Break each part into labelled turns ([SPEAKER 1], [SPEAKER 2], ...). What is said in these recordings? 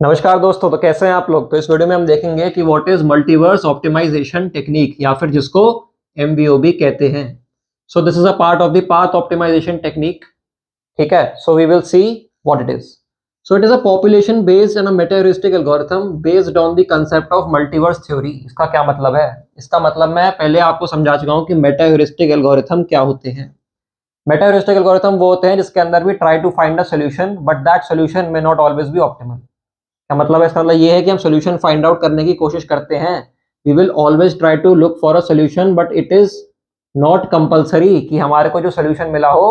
[SPEAKER 1] नमस्कार दोस्तों, तो कैसे हैं आप लोग। तो इस वीडियो में हम देखेंगे कि what is multiverse optimization technique या फिर जिसको एमवीओबी कहते हैं। So this is a part of the path optimization technique. ठीक है, so we will see what it is. So it is a population based and a metaheuristic algorithm based on the concept of multiverse theory. इसका क्या मतलब है? इसका मतलब मैं पहले आपको समझा चुका हूं कि मेटा-ह्यूरिस्टिक एल्गोरिथम क्या होते हैं। मेटा-ह्यूरिस्टिक एल्गोरिथम वो होते हैं जिसके अंदर भी try to find a solution but that solution may not always be optimal. क्या मतलब है? इसका मतलब ये है कि हम सॉल्यूशन फाइंड आउट करने की कोशिश करते हैं। We will always try to look for a solution but it is not compulsory कि हमारे को जो सॉल्यूशन मिला हो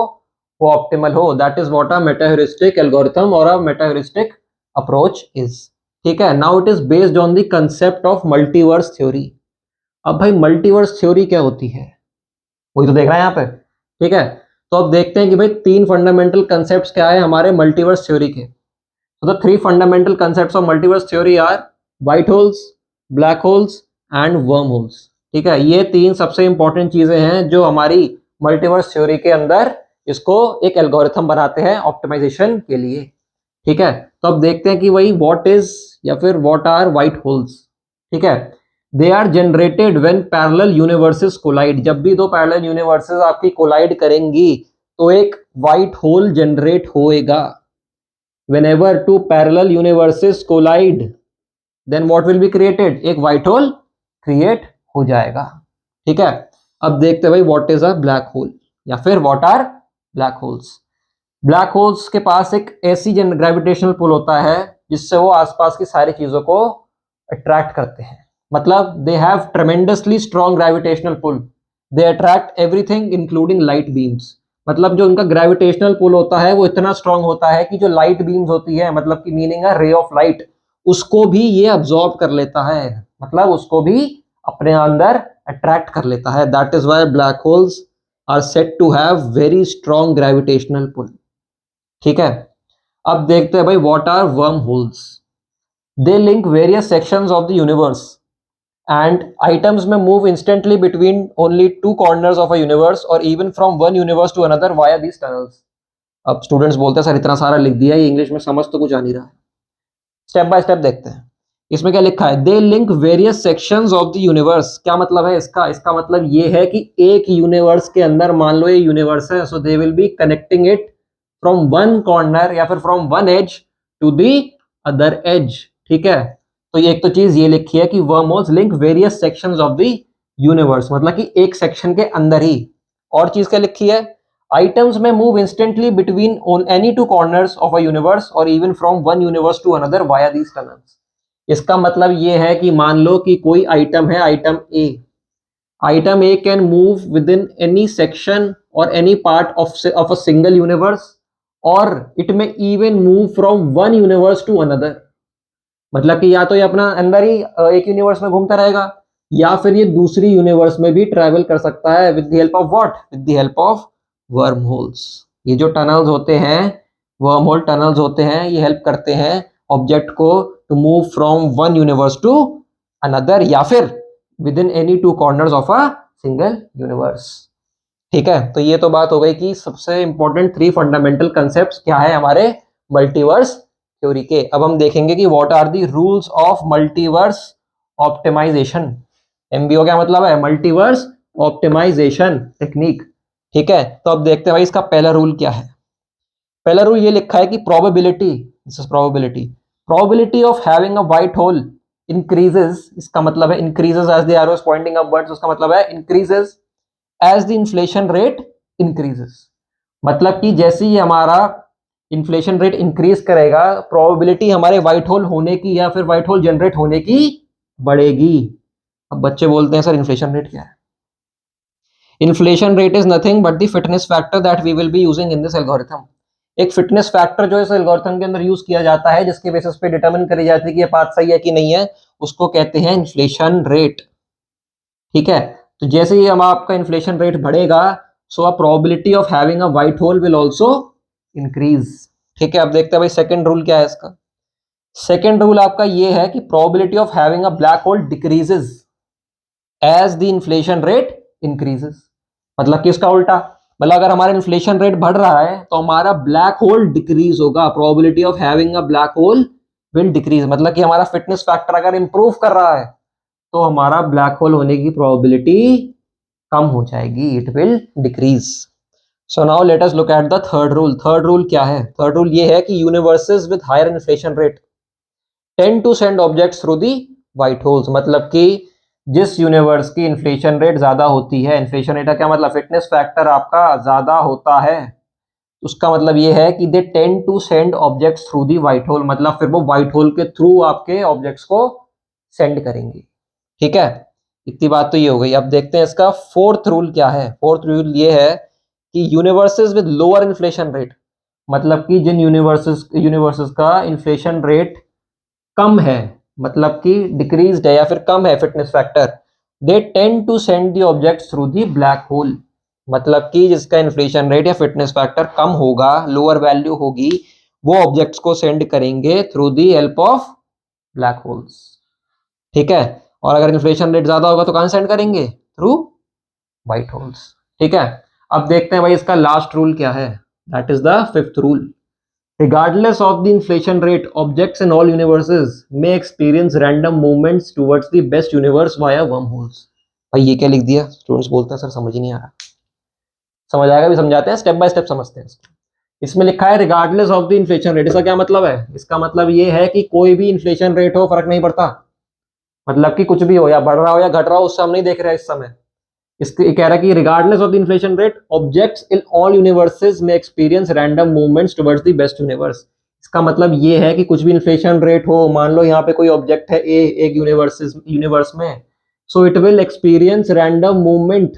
[SPEAKER 1] वो ऑप्टिमल हो। That is what a metaheuristic algorithm और अ मेटा-ह्यूरिस्टिक अप्रोच इज। ठीक है, now it is based on the concept of multiverse theory. अब भाई मल्टीवर्स थ्योरी क्या होती है वही तो देख रहे हैं यहाँ पे। ठीक है, तो अब देखते हैं कि भाई तीन फंडामेंटल कंसेप्ट क्या है हमारे मल्टीवर्स थ्योरी के। So the three fundamental concepts of multiverse theory are white holes, black holes and wormholes। ठीक है, ये तीन सबसे इंपॉर्टेंट चीजें हैं जो हमारी मल्टीवर्स थ्योरी के अंदर इसको एक एल्गोरिथम बनाते हैं ऑप्टिमाइजेशन के लिए। ठीक है, तो अब देखते हैं कि वही व्हाट इज या फिर व्हाट आर व्हाइट होल्स। ठीक है, they are generated when parallel universes collide. जब भी दो पैरेलल यूनिवर्सेस आपकी कोलाइड करेंगी तो एक व्हाइट होल जनरेट होएगा। Whenever two parallel universes collide, then what will be created? एक white hole create हो जाएगा। ठीक है, अब देखते हैं भाई what is a black hole या फिर what are black holes। Black holes के पास एक ऐसी ग्रेविटेशनल पुल होता है जिससे वो आसपास की सारी चीजों को अट्रैक्ट करते हैं। मतलब they have tremendously strong gravitational pull. They attract everything including light beams. मतलब जो उनका ग्रेविटेशनल पुल होता है वो इतना स्ट्रांग होता है कि जो लाइट बीम्स होती है, मतलब की मीनिंग है रे ऑफ लाइट, उसको भी ये अब्सॉर्ब कर लेता है। मतलब उसको भी अपने अंदर अट्रैक्ट कर लेता है। That is why black holes are said to have very strong gravitational pull. ठीक है, अब देखते हैं भाई what are worm holes. They link various sections of the universe and items may move instantly between only two corners of a universe और even from one universe to another via these tunnels. अब students बोलते हैं sir इतना सारा लिख दिया है, English में समझ तो कुछ आ नहीं रहा है। स्टेप बाय स्टेप देखते हैं। इसमें क्या लिखा है? They link various sections of the universe. क्या मतलब है इसका? इसका मतलब ये है कि एक यूनिवर्स के अंदर, मान लो ये यूनिवर्स है, so they will be connecting it from one corner या फिर from one edge to the other edge. ठीक है, तो ये एक तो चीज ये लिखी है कि wormholes link various sections of the universe, मतलब कि एक सेक्शन के अंदर ही। और चीज क्या लिखी है? Items may move instantly between on any two corners of a universe और even from one universe to another via these tunnels. इसका मतलब ये है कि मान लो कि कोई आइटम है, item A. Item A can move within any section और any part of a single universe और it may even move from one universe to another. मतलब कि या तो ये अपना अंदर ही एक यूनिवर्स में घूमता रहेगा या फिर ये दूसरी यूनिवर्स में भी ट्रैवल कर सकता है with the help of what? With the help of worm holes. ये जो टनल्स होते हैं, वर्म होल टनल्स होते हैं, ये हेल्प करते हैं ऑब्जेक्ट को to move from one universe to another या फिर within any two corners of a single universe. ठीक है, तो ये तो बात हो गई कि सबसे इंपॉर्टेंट थ्री फंडामेंटल कंसेप्ट क्या है हमारे मल्टीवर्स थ्योरी के। अब हम देखेंगे कि what are the rules of multiverse optimization. MBO क्या मतलब है? Multiverse optimization technique. ठीक है, तो अब देखते हैं भाई इसका पहला रूल क्या है। पहला रूल ये लिखा है कि probability, this is probability, probability of having a white hole increases. इसका मतलब है increases as the arrow is pointing upwards, उसका मतलब है increases as the inflation rate increases. मतलब कि जैसे ही हमारा इन्फ्लेशन रेट इंक्रीज करेगा, प्रोबेबिलिटी हमारे व्हाइट होल होने की या फिर व्हाइट होल जनरेट होने की बढ़ेगी। अब बच्चे बोलते हैं सर इन्फ्लेशन रेट क्या है? Inflation rate is nothing but the fitness factor that we will be using in this algorithm. एक फिटनेस फैक्टर जो इस एल्गोरिथम के अंदर यूज किया जाता है, जिसके बेसिस पे डिटरमिन करी जाती है कि ये पाथ सही है कि नहीं है, उसको कहते हैं इन्फ्लेशन रेट। ठीक है, तो जैसे ही हम आपका इन्फ्लेशन रेट बढ़ेगा, so a probability of having a white hole will also increase. ठीक है, अब देखते हैं भाई सेकंड रूल क्या है इसका। सेकंड रूल आपका ये है कि probability of having a black hole decreases as the inflation rate increases. मतलब कि इसका उल्टा, मतलब अगर हमारा इन्फ्लेशन रेट बढ़ रहा है तो हमारा ब्लैक होल डिक्रीज होगा। Probability of having a black whole will decrease, मतलब कि हमारा फिटनेस फैक्टर अगर इंप्रूव कर रहा है तो हमारा ब्लैक होल होने की प्रोबेबिलिटी कम हो जाएगी, it will decrease. So now let us look at the third rule. Third rule क्या है? थर्ड रूल ये है कि universes with higher inflation rate tend to send objects through the white holes, मतलब कि जिस यूनिवर्स की इन्फ्लेशन रेट ज्यादा होती है, इन्फ्लेशन रेट का क्या मतलब, फिटनेस फैक्टर आपका ज्यादा होता है, उसका मतलब ये है कि they tend to send objects through the white hole, मतलब फिर वो व्हाइट होल के थ्रू आपके ऑब्जेक्ट्स को सेंड करेंगे। ठीक है, इतनी बात तो ये हो गई। अब देखते हैं इसका फोर्थ रूल क्या है। फोर्थ रूल ये है कि universes with lower inflation rate, मतलब कि जिन यूनिवर्सेस का इन्फ्लेशन रेट कम है, मतलब कि डिक्रीज्ड है या फिर कम है fitness factor, they tend to send the objects through the black hole, मतलब कि जिसका इन्फ्लेशन रेट या फिटनेस फैक्टर कम होगा, लोअर वैल्यू होगी, वो ऑब्जेक्ट्स को सेंड करेंगे through the help of black holes. ठीक है, और अगर इन्फ्लेशन रेट ज्यादा होगा तो कहां सेंड करेंगे? Through white holes. ठीक है, अब देखते हैं भाई इसका लास्ट रूल क्या है। That is the fifth rule. Regardless of the inflation rate, objects in all universes may experience random movements towards the best universe via wormholes। भाई ये क्या लिख दिया? स्टूडेंट्स बोलते हैं सर समझ ही नहीं आ रहा। समझ आएगा भी, समझाते हैं, स्टेप बाय स्टेप समझते हैं इसको। इसमें लिखा है regardless of the inflation rate, इसका क्या मतलब है? इसका मतलब ये है कि कोई भी इन्फ्लेशन रेट हो फर्क नहीं पड़ता, मतलब कि कुछ भी हो, या बढ़ रहा हो या घट रहा हो, उससे हम नहीं देख रहे हैं इस समय। इसके कह रहा है कि regardless of the inflation rate, objects in all universes may experience random movements towards the best universe. इसका मतलब ये है कि कुछ भी इन्फ्लेशन रेट हो, मान लो यहाँ पे कोई ऑब्जेक्ट है ए एक यूनिवर्स में, so it will experience random movement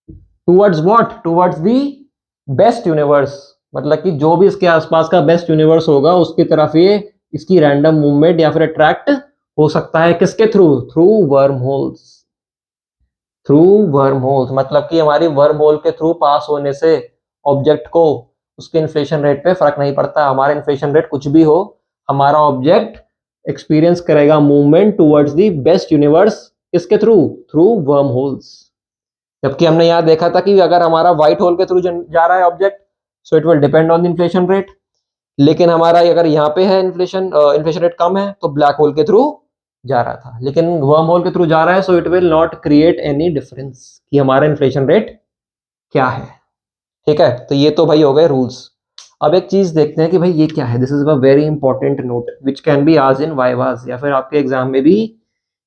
[SPEAKER 1] towards what? Towards the best universe, मतलब कि जो भी इसके आसपास का बेस्ट यूनिवर्स होगा उसकी तरफ ये इसकी रैंडम मूवमेंट या फिर अट्रैक्ट हो सकता है। किसके through? Through worm holes. Through worm holes, मतलब कि हमारी वर्म होल के थ्रू पास होने से ऑब्जेक्ट को उसके इन्फ्लेशन रेट पे फर्क नहीं पड़ता। हमारा इन्फ्लेशन रेट कुछ भी हो, हमारा ऑब्जेक्ट एक्सपीरियंस करेगा movement towards the best universe. किसके थ्रू? Through worm holes. जबकि हमने यहाँ देखा था कि अगर हमारा व्हाइट होल के थ्रू जा रहा है object, so it will depend on the inflation rate, लेकिन हमारा अगर यहाँ पे है इन्फ्लेशन रेट कम है तो ब्लैक होल के थ्रू जा रहा था, लेकिन वर्म होल के थ्रू जा रहा है, so it will not create any difference कि हमारा इन्फ्लेशन रेट क्या है। ठीक है, तो ये तो भाई हो गए रूल्स। अब एक चीज देखते हैं कि भाई ये क्या है। This is a very important note which can be आज इन वाइवास, या फिर आपके एग्जाम में भी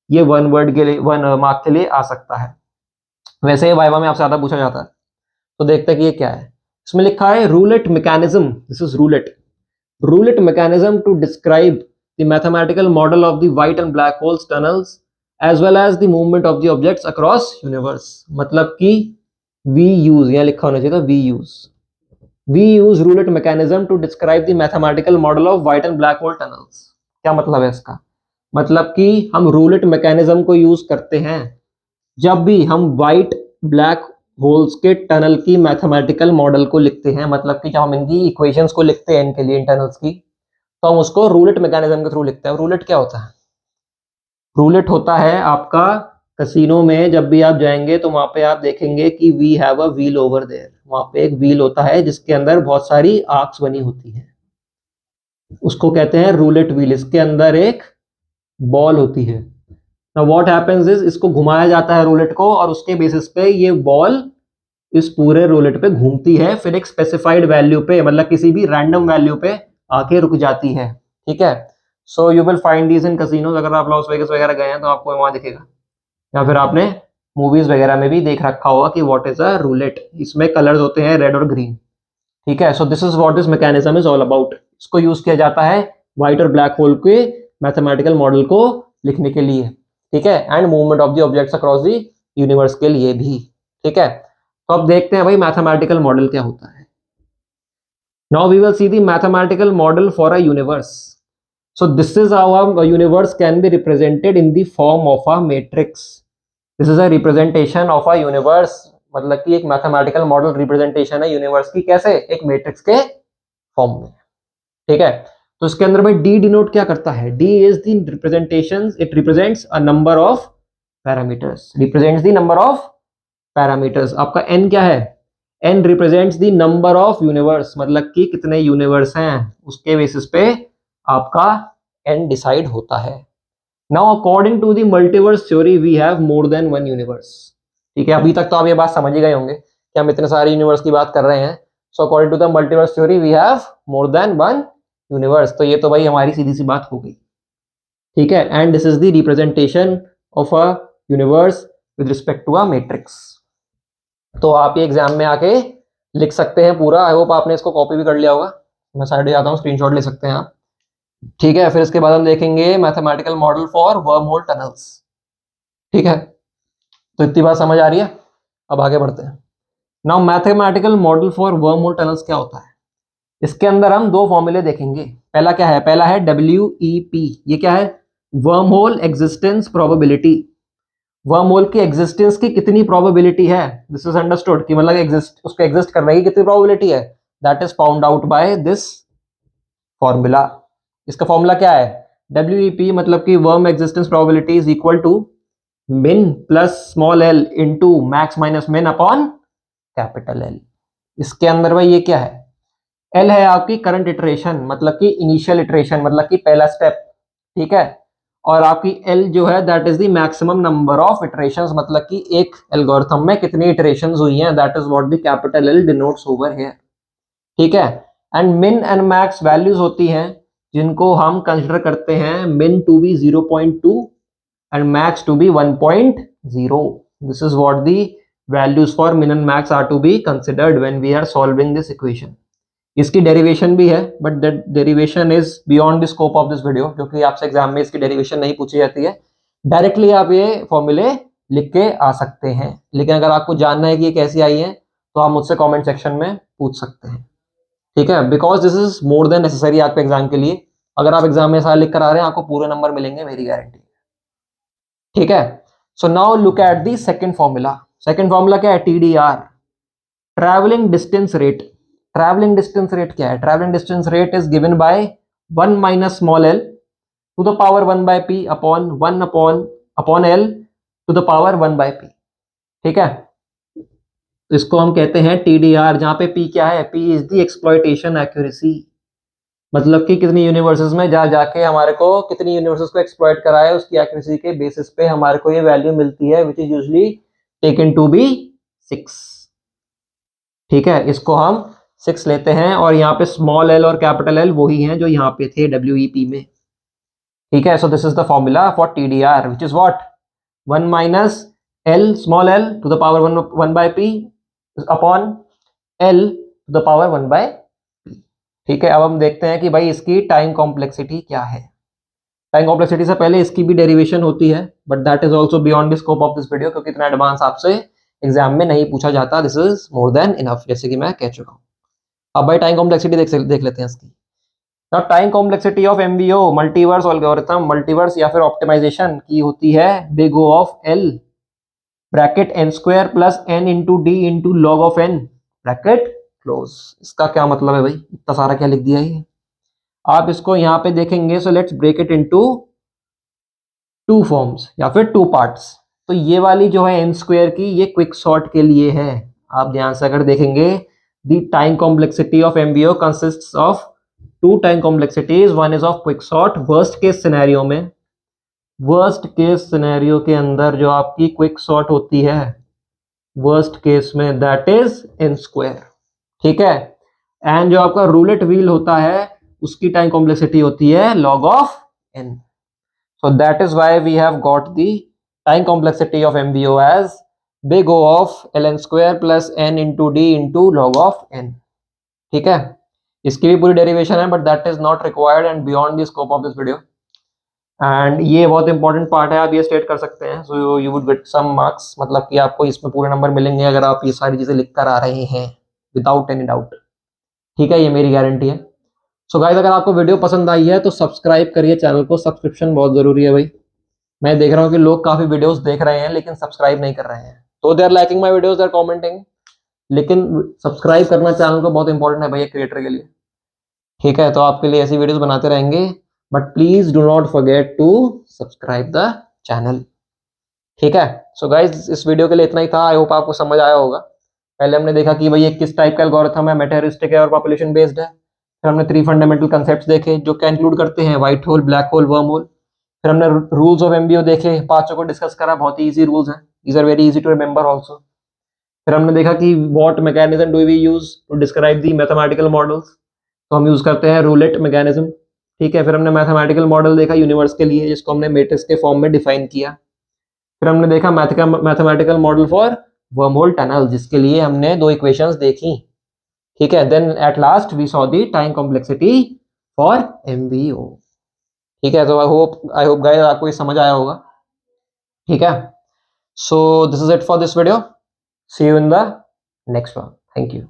[SPEAKER 1] ये वन वर्ड के लिए, वन मार्क के लिए आ सकता है। वैसे ही वाइवा में आपसे ज्यादा पूछा जाता है। तो देखते हैं कि ये क्या है। इसमें लिखा है roulette mechanism. This is roulette mechanism to describe the mathematical model of the white and black holes tunnels as well as the movement of the objects across universe, मतलब कि we use, यहाँ लिखा होना चाहिए था we use roulette mechanism to describe the mathematical model of white and black hole tunnels। क्या मतलब है इसका? मतलब कि हम रूलेट मैकेनिज्म को यूज करते हैं जब भी हम व्हाइट ब्लैक होल्स के टनल की मैथमेटिकल मॉडल को लिखते हैं, मतलब कि जब हम इनकी इक्वेशंस को लिखते हैं इनके लिए इंटरनल्स की, तो हम उसको रूलेट मैकेनिज्म के थ्रू लिखते हैं। रूलेट क्या होता है? रूलेट होता है आपका कसिनो में जब भी आप जाएंगे तो वहां पे आप देखेंगे कि we have a wheel over there, वहां पे एक व्हील होता है जिसके अंदर बहुत सारी आर्क्स बनी होती है, उसको कहते हैं रूलेट व्हील। इसके अंदर एक बॉल होती है। नाउ व्हाट हैपेंस इज, इसको घुमाया जाता है रूलेट को, और उसके बेसिस पे ये बॉल इस पूरे रूलेट पे घूमती है, फिर एक स्पेसिफाइड वैल्यू पे, मतलब किसी भी रैंडम वैल्यू पे आके रुक जाती है। ठीक है, so you will find these in casinos. अगर आप लॉस वेगस वगैरह गए हैं तो आपको वहां दिखेगा, या फिर आपने मूवीज वगैरह में भी देख रखा होगा कि व्हाट इज अ रूलेट। इसमें कलर्स होते हैं रेड और ग्रीन। ठीक है, so this is what this mechanism is all about. इसको यूज किया जाता है व्हाइट और ब्लैक होल के मैथमेटिकल मॉडल को लिखने के लिए। ठीक है, and movement of the objects across the universe के लिए भी। ठीक है, तो अब देखते हैं भाई मैथमेटिकल मॉडल क्या होता है। Now we will see the mathematical model for a universe. So this is how a universe can be represented in the form of a matrix. This is a representation of a universe, मतलब कि एक mathematical model representation है universe की, कैसे? एक matrix के form में। ठीक है, तो इसके अंदर में डी डिनोट क्या करता है? D is the representation, it represents a number of parameters, represents the number of parameters. आपका एन क्या है? N represents the number of universe, मतलब कि कितने यूनिवर्स हैं उसके बेसिस पे आपका n डिसाइड होता है। Now according to the multiverse theory we have more than one universe. ठीक है, अभी तक तो आप ये बात समझ ही गए होंगे कि हम इतने सारे यूनिवर्स की बात कर रहे हैं। So according to the multiverse theory we have more than one universe. तो ये तो भाई हमारी सीधी सी बात हो गई। ठीक है, and this is the representation of a universe with respect to a matrix. तो आप ये एग्जाम में आके लिख सकते हैं पूरा। आई होप आपने इसको कॉपी भी कर लिया होगा। मैं साइड जाता हूँ, स्क्रीनशॉट ले सकते हैं आप। ठीक है, फिर इसके बाद हम देखेंगे mathematical model for worm whole tunnels. ठीक है, तो इतनी बात समझ आ रही है। अब आगे बढ़ते हैं। Now mathematical model for worm whole tunnels क्या होता है? इसके अंदर हम दो फॉर्मूले देखेंगे। पहला क्या है? पहला है WEP। ये क्या है? Worm hole existence probability. Worm hole की एग्जिस्टेंस की कितनी प्रोबेबिलिटी है, दिस इज अंडरस्टूड कि मतलब उसको एग्जिस्ट करने की कितनी प्रोबेबिलिटी है, that is found out by this formula. इसका फॉर्मूला क्या है? WEP मतलब कि worm existence probability is equal to min plus small l into max minus min upon capital L। इसके अंदर भाई ये क्या है? L है आपकी करंट इटरेशन, मतलब कि इनिशियल इटरेशन, मतलब कि पहला स्टेप। ठीक है, और आपकी L जो है that is the maximum number of iterations, मतलब कि एक एल्गोरिथम में कितनी इटरेशंस हुई हैं, that is what the capital L denotes over here. ठीक है, एंड मिन एंड मैक्स वैल्यूज होती हैं जिनको हम कंसीडर करते हैं मिन to be 0.2 and max to be 1.0. This is what the values for min and max are to be considered when we are solving this equation. इसकी डेरिवेशन भी है, but that derivation is beyond the scope of this video, क्योंकि आपसे exam में इसकी derivation नहीं पूछी जाती है। डायरेक्टली आप ये फॉर्मूले लिख के आ सकते हैं, लेकिन अगर आपको जानना है कि ये कैसी आई है तो आप मुझसे कमेंट सेक्शन में पूछ सकते हैं। ठीक है, because this is more than necessary आपके एग्जाम के लिए। अगर आप एग्जाम में सारा लिख कर आ रहे हैं, आपको पूरे नंबर मिलेंगे, मेरी गारंटी। ठीक है, so now look at the second formula. Second formula क्या है? TDR, travelling distance rate. Travelling distance rate क्या है? Travelling distance rate is given by 1 minus small l to the power 1 by p upon 1 upon l to the power 1 by p। ठीक है, तो इसको हम कहते हैं TDR, जहां पे p क्या है? p is the exploitation accuracy, मतलब कि कितनी यूनिवर्सेस में जा जाके हमारे को कितनी यूनिवर्सेस को एक्सप्लॉइट करा है, उसकी एक्यूरेसी के बेसिस पे हमारे को ये वैल्यू मिलती है, which is usually taken to be 6। ठीक है, इसको हम 6 लेते हैं, और यहाँ पे स्मॉल l और कैपिटल L वही हैं जो यहाँ पे थे WEP में। ठीक है, so this is the formula for TDR which is what? 1 minus l small l to the power 1 by p upon l to the power 1 by. ठीक है, अब हम देखते हैं कि भाई इसकी टाइम कॉम्प्लेक्सिटी क्या है। टाइम कॉम्प्लेक्सिटी से पहले इसकी भी डेरिवेशन होती है, but that is also beyond the scope of this video, क्योंकि इतना एडवांस आपसे एग्जाम में नहीं पूछा जाता। This is more than enough, जैसे कि मैं कह चुका हूं। अब भाई टाइम कॉम्प्लेक्सिटी देख लेते हैं इसकी। Now time complexity of MVO multiverse algorithm, multiverse या फिर ऑप्टिमाइजेशन की होती है big O of L bracket n square plus n into D into log of n bracket close. इसका क्या मतलब है भाई? इतना सारा क्या लिख दिया ये? आप इसको यहां पे देखेंगे, so let's break it into two forms या फिर टू पार्ट्स। तो ये वाली जो है n स्क्वायर की, ये क्विक सॉर्ट के लिए है। आप ध्यान से अगर देखेंगे, the time complexity of MVO consists of two time complexities, one is of quick sort. Worst case scenario में, वर्स्ट केस सिनेरियो के अंदर जो आपकी क्विक सॉर्ट होती है, वर्स्ट केस में दैट इज n स्क्वायर। ठीक है, एंड जो आपका रूलेट व्हील होता है उसकी टाइम कॉम्प्लेक्सिटी होती है log of n। So that is why we have got the time complexity of MVO as big O of ln square plus n into d into log of n। ठीक है, इसकी भी पूरी derivation है, but that is not required and beyond the scope of this video. And ये बहुत important part है, आप ये स्टेट कर सकते हैं, so you would get some marks, मतलब कि आपको इसमें पूरे नंबर मिलेंगे अगर आप ये सारी चीजें लिख कर आ रहे हैं विदाउट एनी डाउट। ठीक है, ये मेरी गारंटी है। सो गाइस, अगर आपको वीडियो पसंद आई है तो सब्सक्राइब करिए चैनल को, सब्सक्रिप्शन बहुत जरूरी है भाई। मैं देख रहा हूँ कि लोग काफी वीडियोस देख रहे हैं लेकिन सब्सक्राइब नहीं कर रहे हैं, तो they are liking my videos, they are commenting, लेकिन सब्सक्राइब करना चैनल को बहुत इंपॉर्टेंट है भाई क्रिएटर के लिए। ठीक है, तो आपके लिए ऐसी वीडियोस बनाते रहेंगे, but please do not forget to subscribe the channel. ठीक है, सो गाइज इस वीडियो के लिए इतना ही था। आई होप आपको समझ आया होगा। पहले हमने देखा कि भाई ये किस टाइप का एल्गोरिथम है, मेटेरिस्टिक है और पॉपुलेशन बेस्ड है। फिर हमने 3 फंडामेंटल कंसेप्ट देखे जो क्या इंक्लूड करते हैं, white hole, black hole, worm hole. फिर हमने रूल्स ऑफ एमबीओ देखे, 5 को डिस्कस करा, बहुत ही इजी रूल्स हैं, these are very easy to remember also. फिर हमने देखा कि what mechanism do we use to describe the mathematical models, तो हम यूज करते हैं रूलेट मैकेनिज्म, ठीक है। फिर हमने मैथमेटिकल मॉडल देखा यूनिवर्स के लिए, जिसको हमने मैट्रिक्स के फॉर्म में डिफाइन किया। फिर हमने देखा mathematical model for worm hole tunnel, जिसके लिए हमने 2 इक्वेशंस देखी, ठीक है। Then at last we saw the time complexity for MVO, ठीक है। तो आई होप गाइस आपको ये समझ आया होगा, ठीक है। So this is it for this video, see you in the next one, thank you.